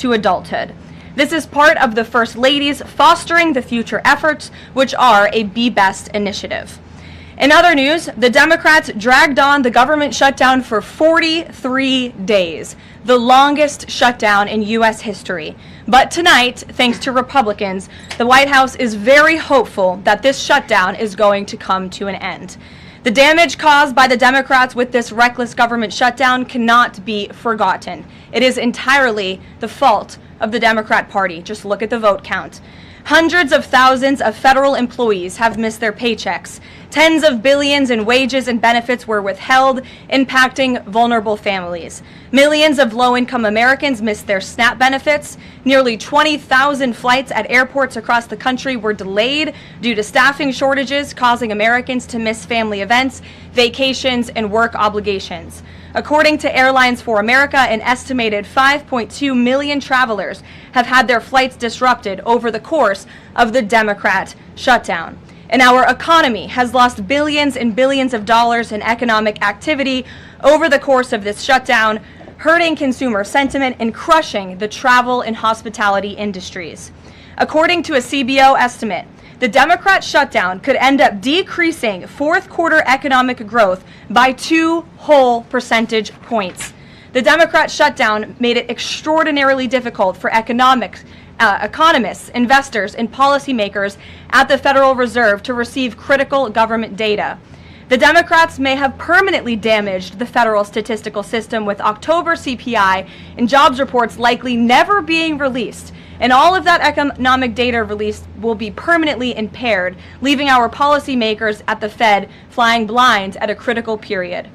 to adulthood. This is part of the First Lady's Fostering the Future efforts, which are a Be Best initiative. In other news, the Democrats dragged on the government shutdown for 43 days, the longest shutdown in U.S. history. But tonight, thanks to Republicans, the White House is very hopeful that this shutdown is going to come to an end. The damage caused by the Democrats with this reckless government shutdown cannot be forgotten. It is entirely the fault of the Democrat Party. Just look at the vote count. Hundreds of thousands of federal employees have missed their paychecks. Tens of billions in wages and benefits were withheld, impacting vulnerable families. Millions of low-income Americans missed their SNAP benefits. Nearly 20,000 flights at airports across the country were delayed due to staffing shortages, causing Americans to miss family events, vacations, and work obligations. According to Airlines for America, an estimated 5.2 million travelers have had their flights disrupted over the course of the Democrat shutdown. And our economy has lost billions and billions of dollars in economic activity over the course of this shutdown, hurting consumer sentiment and crushing the travel and hospitality industries. According to a CBO estimate, the Democrat shutdown could end up decreasing fourth quarter economic growth by 2 whole percentage points. The Democrat shutdown made it extraordinarily difficult for economists, investors, and policymakers at the Federal Reserve to receive critical government data. The Democrats may have permanently damaged the federal statistical system, with October C.P.I. and jobs reports likely never being released. And all of that economic data released will be permanently impaired, leaving our policymakers at the Fed flying blind at a critical period.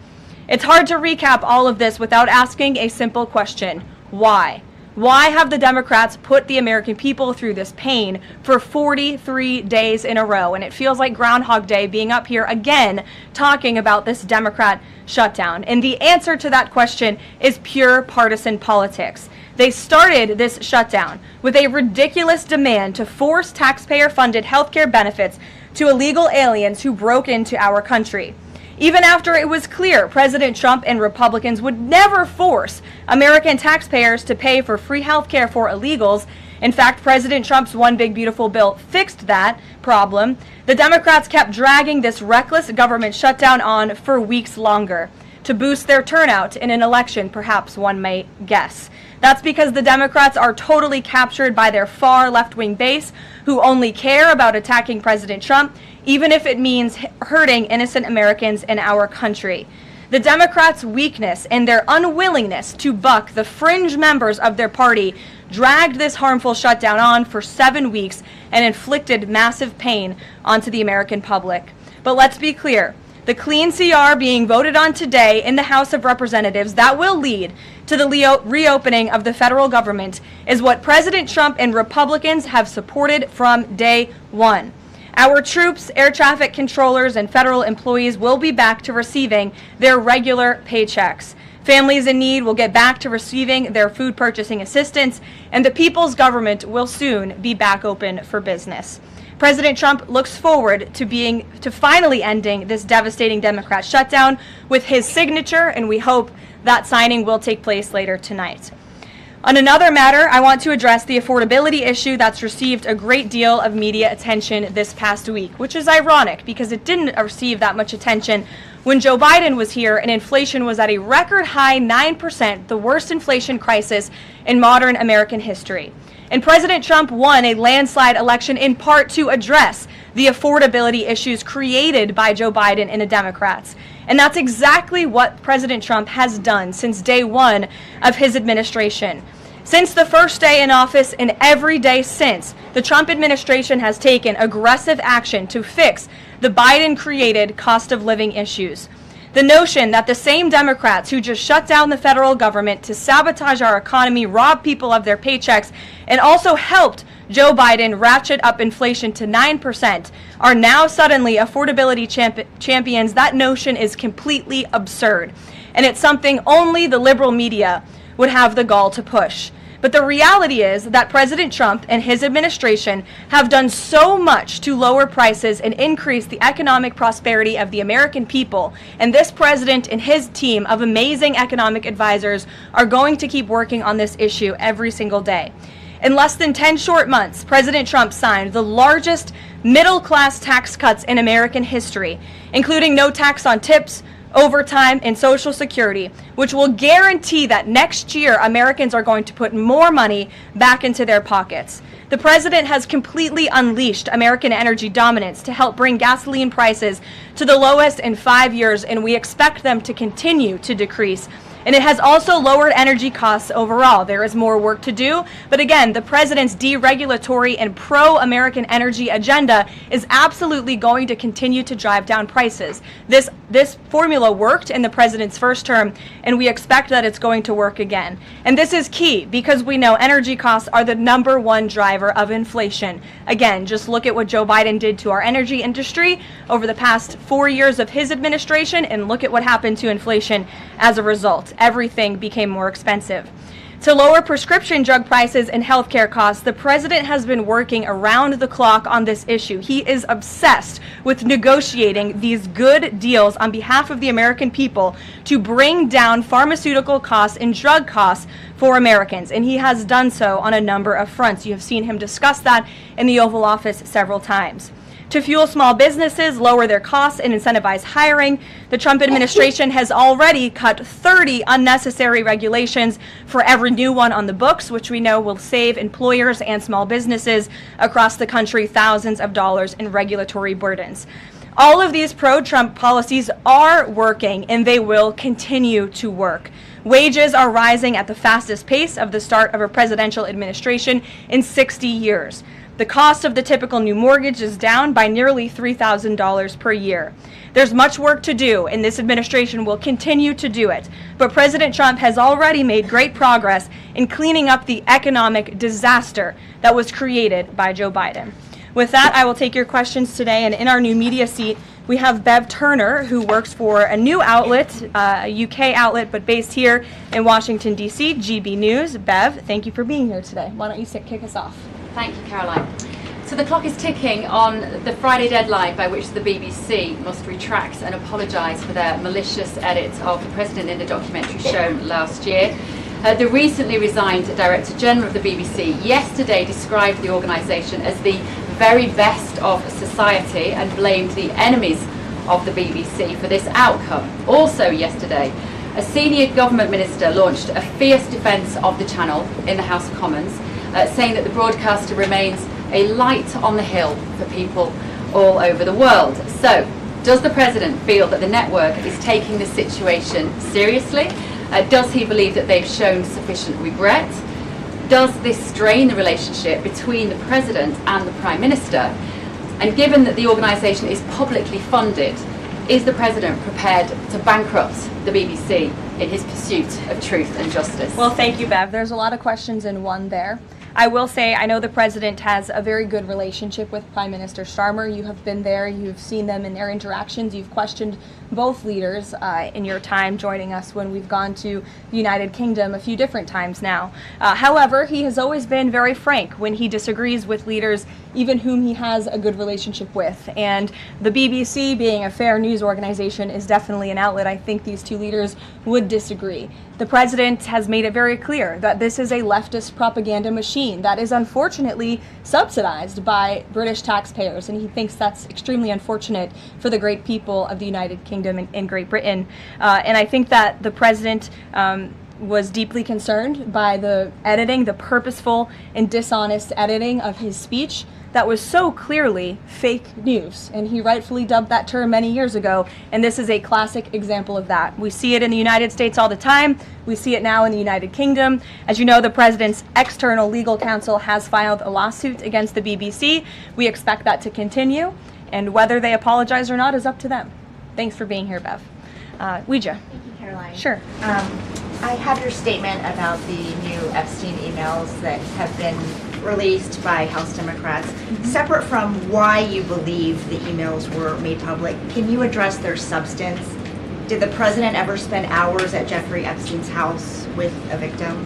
It's hard to recap all of this without asking a simple question: why? Why have the Democrats put the American people through this pain for 43 days in a row? And it feels like Groundhog Day being up here again talking about this Democrat shutdown. And the answer to that question is pure partisan politics. They started this shutdown with a ridiculous demand to force taxpayer-funded healthcare benefits to illegal aliens who broke into our country. Even after it was clear President Trump and Republicans would never force American taxpayers to pay for free healthcare for illegals. In fact, President Trump's One Big Beautiful Bill fixed that problem. The Democrats kept dragging this reckless government shutdown on for weeks longer to boost their turnout in an election, perhaps one may guess. That's because the Democrats are totally captured by their far left-wing base, who only care about attacking President Trump, even if it means hurting innocent Americans in our country. The Democrats' weakness and their unwillingness to buck the fringe members of their party dragged this harmful shutdown on for 7 weeks and inflicted massive pain onto the American public. But let's be clear. The clean CR being voted on today in the House of Representatives that will lead to the reopening of the federal government is what President Trump and Republicans have supported from day one. Our troops, air traffic controllers, and federal employees will be back to receiving their regular paychecks. Families in need will get back to receiving their food purchasing assistance, and the people's government will soon be back open for business. President Trump looks forward to finally ending this devastating Democrat shutdown with his signature, and we hope that signing will take place later tonight. On another matter, I want to address the affordability issue that's received a great deal of media attention this past week, which is ironic because it didn't receive that much attention when Joe Biden was here and inflation was at a record high 9%, the worst inflation crisis in modern American history. And President Trump won a landslide election in part to address the affordability issues created by Joe Biden and the Democrats. And that's exactly what President Trump has done since day one of his administration. Since the first day in office and every day since, the Trump administration has taken aggressive action to fix the Biden-created cost of living issues. The notion that the same Democrats who just shut down the federal government to sabotage our economy, rob people of their paychecks, and also helped Joe Biden ratchet up inflation to 9% are now suddenly affordability champions, that notion is completely absurd. And it's something only the liberal media would have the gall to push. But the reality is that President Trump and his administration have done so much to lower prices and increase the economic prosperity of the American people. And this president and his team of amazing economic advisors are going to keep working on this issue every single day. In less than 10 short months, President Trump signed the largest middle-class tax cuts in American history, including no tax on tips, overtime, and Social Security, which will guarantee that next year Americans are going to put more money back into their pockets. The president has completely unleashed American energy dominance to help bring gasoline prices to the lowest in 5 years, and we expect them to continue to decrease. And it has also lowered energy costs overall. There is more work to do, but again, the president's deregulatory and pro-American energy agenda is absolutely going to continue to drive down prices. This formula worked in the president's first term, and we expect that it's going to work again. And this is key because we know energy costs are the #1 driver of inflation. Again, just look at what Joe Biden did to our energy industry over the past 4 years of his administration, and look at what happened to inflation as a result. Everything became more expensive. To lower prescription drug prices and healthcare costs, the president has been working around the clock on this issue. He is obsessed with negotiating these good deals on behalf of the American people to bring down pharmaceutical costs and drug costs for Americans, and he has done so on a number of fronts. You have seen him discuss that in the Oval Office several times. To fuel small businesses, lower their costs, and incentivize hiring, the Trump administration has already cut 30 unnecessary regulations for every new one on the books, which we know will save employers and small businesses across the country thousands of dollars in regulatory burdens. All of these pro-Trump policies are working, and they will continue to work. Wages are rising at the fastest pace of the start of a presidential administration in 60 years. The cost of the typical new mortgage is down by nearly $3,000 per year. There's much work to do, and this administration will continue to do it. But President Trump has already made great progress in cleaning up the economic disaster that was created by Joe Biden. With that, I will take your questions today, and in our new media seat, we have Bev Turner, who works for a new outlet, a UK outlet, but based here in Washington, D.C., GB News. Bev, thank you for being here today. Why don't you kick us off? Thank you, Caroline. So the clock is ticking on the Friday deadline by which the BBC must retract and apologise for their malicious edit of the President in the documentary shown last year. The recently resigned Director General of the BBC yesterday described the organisation as the very best of society and blamed the enemies of the BBC for this outcome. Also yesterday, a senior government minister launched a fierce defence of the channel in the House of Commons, saying that the broadcaster remains a light on the hill for people all over the world. So, does the President feel that the network is taking the situation seriously? Does he believe that they've shown sufficient regret? Does this strain the relationship between the President and the Prime Minister? And given that the organisation is publicly funded, is the President prepared to bankrupt the BBC in his pursuit of truth and justice? Well, thank you, Bev. There's a lot of questions in one there. I will say I know the president has a very good relationship with Prime Minister Starmer. You have been there. You've seen them in their interactions. You've questioned both leaders in your time joining us when we've gone to the United Kingdom a few different times now. However, he has always been very frank when he disagrees with leaders, even whom he has a good relationship with. And the BBC, being a fair news organization, is definitely an outlet. I think these two leaders would disagree. The president has made it very clear that this is a leftist propaganda machine that is unfortunately subsidized by British taxpayers, and he thinks that's extremely unfortunate for the great people of the United Kingdom and Great Britain. And I think that the president was deeply concerned by the editing, the purposeful and dishonest editing of his speech that was so clearly fake news, and he rightfully dubbed that term many years ago, and this is a classic example of that. We see it in the United States all the time. We see it now in the United Kingdom. As you know, the president's external legal counsel has filed a lawsuit against the BBC. We expect that to continue, and whether they apologize or not is up to them. Thanks for being here, Bev. Ouija. Thank you, Caroline. Sure. I have your statement about the new Epstein emails that have been released by House Democrats. Separate from why you believe the emails were made public, can you address their substance? Did the president ever spend hours at Jeffrey Epstein's house with a victim?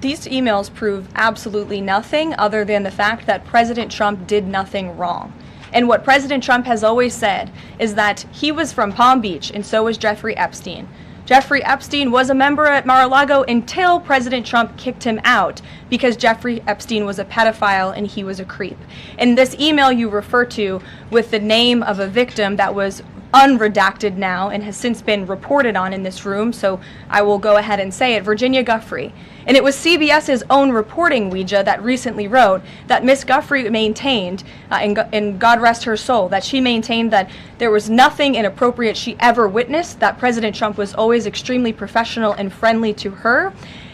These emails prove absolutely nothing other than the fact that President Trump did nothing wrong. And what President Trump has always said is that he was from Palm Beach, and so was Jeffrey Epstein. Jeffrey Epstein was a member at Mar-a-Lago until President Trump kicked him out because Jeffrey Epstein was a pedophile and he was a creep. And this email you refer to with the name of a victim that was unredacted now and has since been reported on in this room, so I will go ahead and say it, Virginia Giuffre. And it was CBS's own reporting, Ouija, that recently wrote that Miss Giuffre maintained, and God rest her soul, that she maintained that there was nothing inappropriate she ever witnessed, that President Trump was always extremely professional and friendly to her.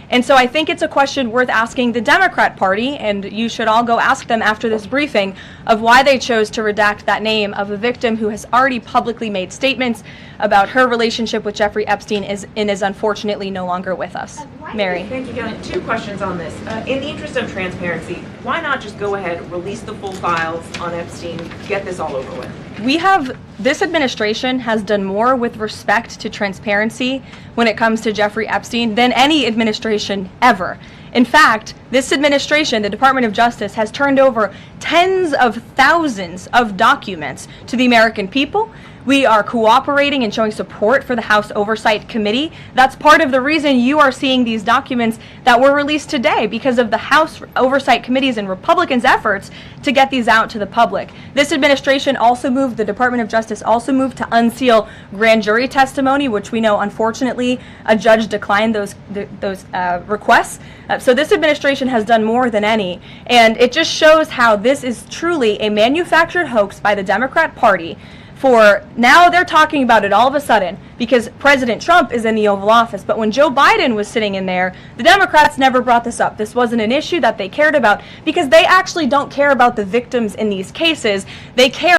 And so I think it's a question worth asking the Democrat Party, and you should all go ask them after this briefing, of why they chose to redact that name of a victim who has already publicly made statements about her relationship with Jeffrey Epstein and is unfortunately no longer with us. Mary. Thank you, Karoline. 2 questions on this. In the interest of transparency, why not just go ahead, release the full files on Epstein, get this all over with? This administration has done more with respect to transparency when it comes to Jeffrey Epstein than any administration ever. In fact, this administration, the Department of Justice, has turned over tens of thousands of documents to the American people. We are cooperating and showing support for the House Oversight Committee. That's part of the reason you are seeing these documents that were released today, because of the House Oversight Committee's and Republicans' efforts to get these out to the public. This administration also moved, the Department of Justice also moved to unseal grand jury testimony, which we know, unfortunately, a judge declined those requests. So this administration has done more than any, and it just shows how this is truly a manufactured hoax by the Democrat Party. For now, they're talking about it all of a sudden because President Trump is in the Oval Office. But when Joe Biden was sitting in there, the Democrats never brought this up. This wasn't an issue that they cared about because they actually don't care about the victims in these cases. They care